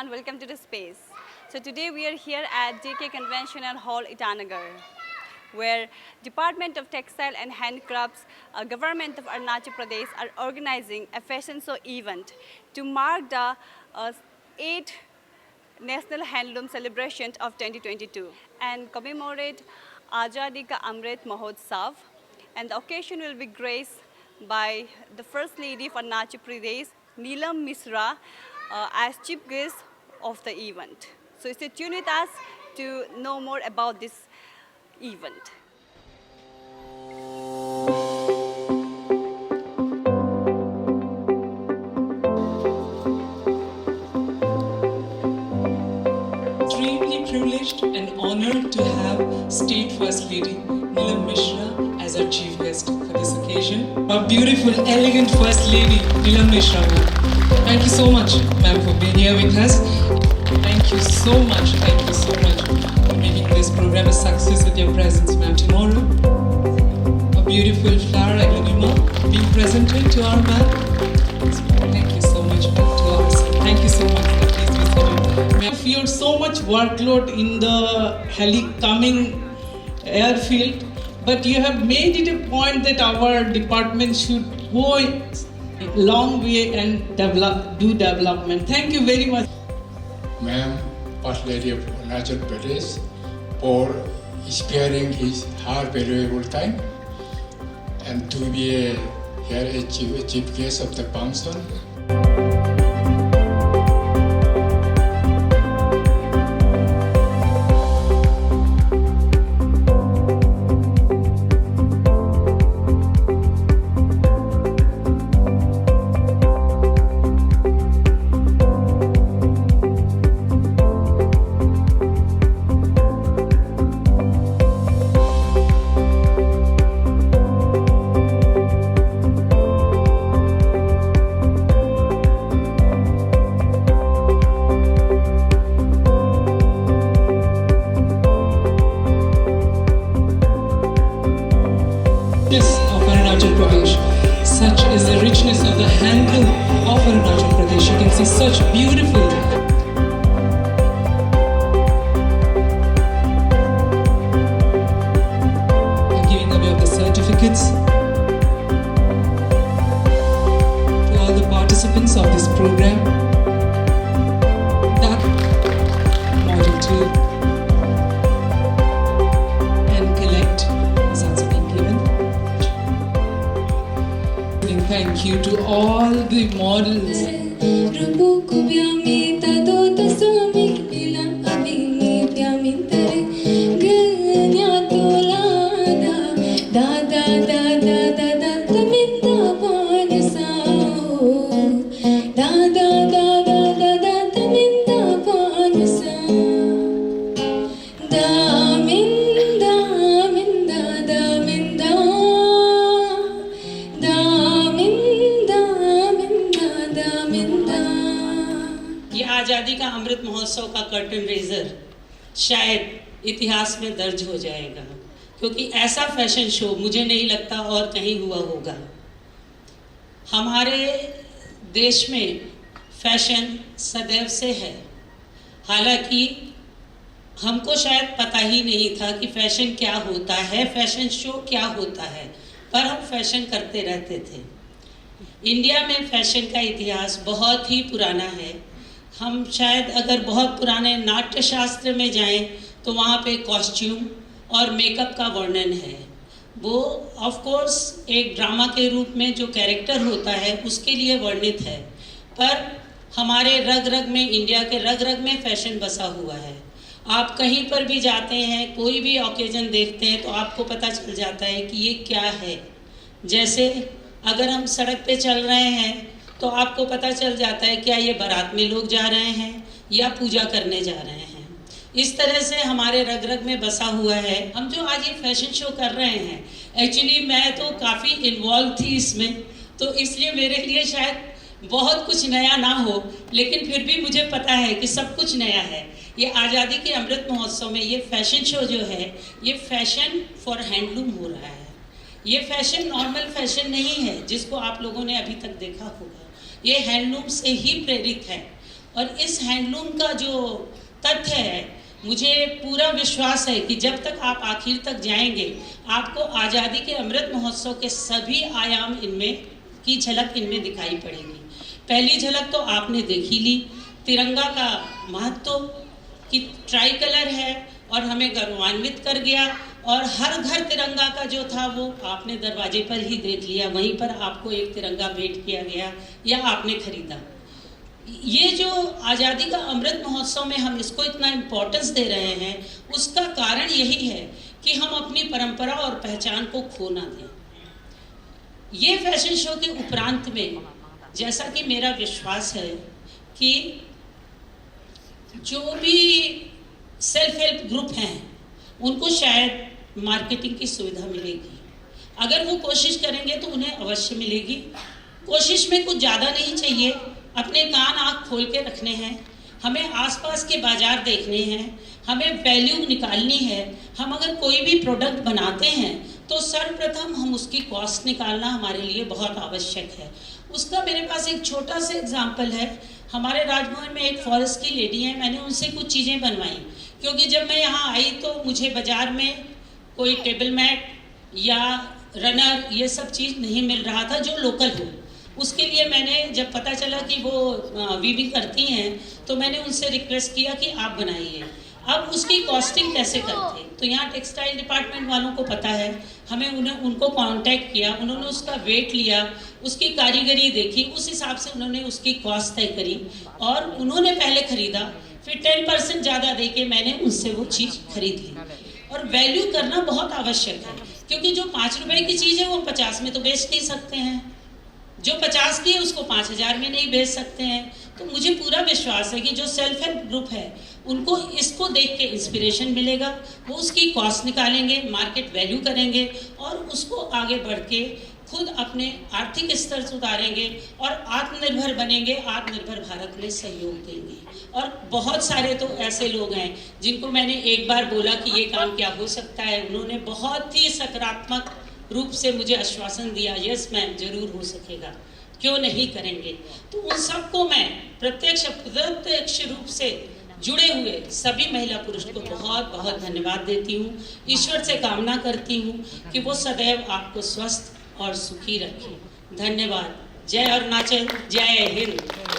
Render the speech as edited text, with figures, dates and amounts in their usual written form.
And welcome to the space. So today we are here at JK Convention Hall, Itanagar, where Department of Textile and Handicrafts, Government of Arunachal Pradesh are organizing a fashion show event to mark the 8th National Handloom Celebration of 2022 and commemorate Azadi Ka Amrit Mahotsav. And the occasion will be graced by the First Lady of Arunachal Pradesh, Neelam Misra, as chief guest of the event. So stay tuned with us to know more about this event. Extremely privileged and honored to have State First Lady Neelam Mishra as our chief guest for this occasion. Our beautiful, elegant First Lady Neelam Mishra, ma'am. Thank you so much, ma'am, for being here with us. Thank you so much for making this program a success with your presence, ma'am. Tomorrow, a beautiful flower aglaonema being presented to our ma'am. Thank you so much, ma'am, to us. Thank you so much. Please be seated. I feel so much workload in the coming airfield, but you have made it a point that our department should go a long way and do development. Thank you very much. Ma'am, First Lady of Arunachal Pradesh, for sparing his her valuable time and to be here a chief guest of the function. Of Arunachal Pradesh. Such is the richness of the handloom of Arunachal Pradesh. You can see such beautiful giving away of the certificates to all the participants of this program. That model 2 and collect is also being given. Thank you to all the models. ये आज़ादी का अमृत महोत्सव का curtain raiser शायद इतिहास में दर्ज हो जाएगा, क्योंकि ऐसा फैशन शो मुझे नहीं लगता और कहीं हुआ होगा। हमारे देश में फैशन सदैव से है, हालांकि हमको शायद पता ही नहीं था कि फैशन क्या होता है, फैशन शो क्या होता है, पर हम फैशन करते रहते थे। इंडिया में फैशन का इतिहास बहुत ही पुराना है। हम शायद अगर बहुत पुराने नाट्य शास्त्र में जाएं तो वहाँ पे कॉस्ट्यूम और मेकअप का वर्णन है। वो ऑफ कोर्स एक ड्रामा के रूप में जो कैरेक्टर होता है उसके लिए वर्णित है, पर हमारे रग रग में, इंडिया के रग रग में फैशन बसा हुआ है। आप कहीं पर भी जाते हैं, कोई भी ओकेजन देखते हैं तो आपको पता चल जाता है कि ये क्या है। जैसे अगर हम सड़क पे चल रहे हैं तो आपको पता चल जाता है क्या ये बारात में लोग जा रहे हैं या पूजा करने जा रहे हैं। इस तरह से हमारे रग रग में बसा हुआ है। हम जो आज ये फैशन शो कर रहे हैं, एक्चुअली मैं तो काफ़ी इन्वॉल्व थी इसमें, तो इसलिए मेरे लिए शायद बहुत कुछ नया ना हो, लेकिन फिर भी मुझे पता है कि सब कुछ नया है। ये आज़ादी के अमृत महोत्सव में ये फैशन शो जो है, ये फैशन फॉर हैंडलूम हो रहा है। ये फैशन नॉर्मल फैशन नहीं है जिसको आप लोगों ने अभी तक देखा होगा, ये हैंडलूम से ही प्रेरित है। और इस हैंडलूम का जो तथ्य है, मुझे पूरा विश्वास है कि जब तक आप आखिर तक जाएंगे आपको आज़ादी के अमृत महोत्सव के सभी आयाम इनमें की झलक इनमें दिखाई पड़ेगी। पहली झलक तो आपने देखी ली, तिरंगा का महत्व कि ट्राई कलर है और हमें गौरवान्वित कर गया, और हर घर तिरंगा का जो था वो आपने दरवाजे पर ही देख लिया, वहीं पर आपको एक तिरंगा भेंट किया गया या आपने खरीदा। ये जो आज़ादी का अमृत महोत्सव में हम इसको इतना इम्पोर्टेंस दे रहे हैं, उसका कारण यही है कि हम अपनी परंपरा और पहचान को खो ना दें। ये फैशन शो के उपरांत में जैसा कि मेरा विश्वास है कि जो भी सेल्फ हेल्प ग्रुप हैं उनको शायद मार्केटिंग की सुविधा मिलेगी। अगर वो कोशिश करेंगे तो उन्हें अवश्य मिलेगी। कोशिश में कुछ ज़्यादा नहीं चाहिए, अपने कान आँख खोल के रखने हैं, हमें आसपास के बाजार देखने हैं, हमें वैल्यू निकालनी है। हम अगर कोई भी प्रोडक्ट बनाते हैं तो सर्वप्रथम हम उसकी कॉस्ट निकालना हमारे लिए बहुत आवश्यक है। उसका मेरे पास एक छोटा सा एग्जाम्पल है। हमारे राजभवन में एक फॉरेस्ट की लेडी है, मैंने उनसे कुछ चीज़ें बनवाई, क्योंकि जब मैं यहाँ आई तो मुझे बाज़ार में कोई टेबल मैट या रनर ये सब चीज़ नहीं मिल रहा था जो लोकल हो। उसके लिए मैंने जब पता चला कि वो वीविंग करती हैं तो मैंने उनसे रिक्वेस्ट किया कि आप बनाइए। अब उसकी कॉस्टिंग कैसे करते, तो यहाँ टेक्सटाइल डिपार्टमेंट वालों को पता है, हमें उनको कांटेक्ट किया, उन्होंने उसका वेट लिया, उसकी कारीगरी देखी, उस हिसाब से उन्होंने उसकी कॉस्ट तय करी और उन्होंने पहले खरीदा, फिर 10% ज़्यादा दे के मैंने उनसे वो चीज़ खरीद ली। और वैल्यू करना बहुत आवश्यक है, क्योंकि जो 5 रुपए की चीज़ है वो 50 में तो बेच नहीं सकते हैं, जो 50 की है उसको 5000 में नहीं बेच सकते हैं। तो मुझे पूरा विश्वास है कि जो सेल्फ हेल्प ग्रुप है उनको इसको देख के इंस्पिरेशन मिलेगा, वो उसकी कॉस्ट निकालेंगे, मार्केट वैल्यू करेंगे और उसको आगे बढ़ के खुद अपने आर्थिक स्तर सुधारेंगे और आत्मनिर्भर बनेंगे, आत्मनिर्भर भारत में सहयोग देंगे। और बहुत सारे तो ऐसे लोग हैं जिनको मैंने एक बार बोला कि ये काम क्या हो सकता है, उन्होंने बहुत ही सकारात्मक रूप से मुझे आश्वासन दिया, यस मैम जरूर हो सकेगा, क्यों नहीं करेंगे। तो उन सबको मैं प्रत्यक्ष अप्रत्यक्ष रूप से जुड़े हुए सभी महिला पुरुष को बहुत बहुत धन्यवाद देती हूँ। ईश्वर से कामना करती हूँ कि वो सदैव आपको स्वस्थ और सुखी रखें। धन्यवाद। जय अरुणाचल, जय हिंद।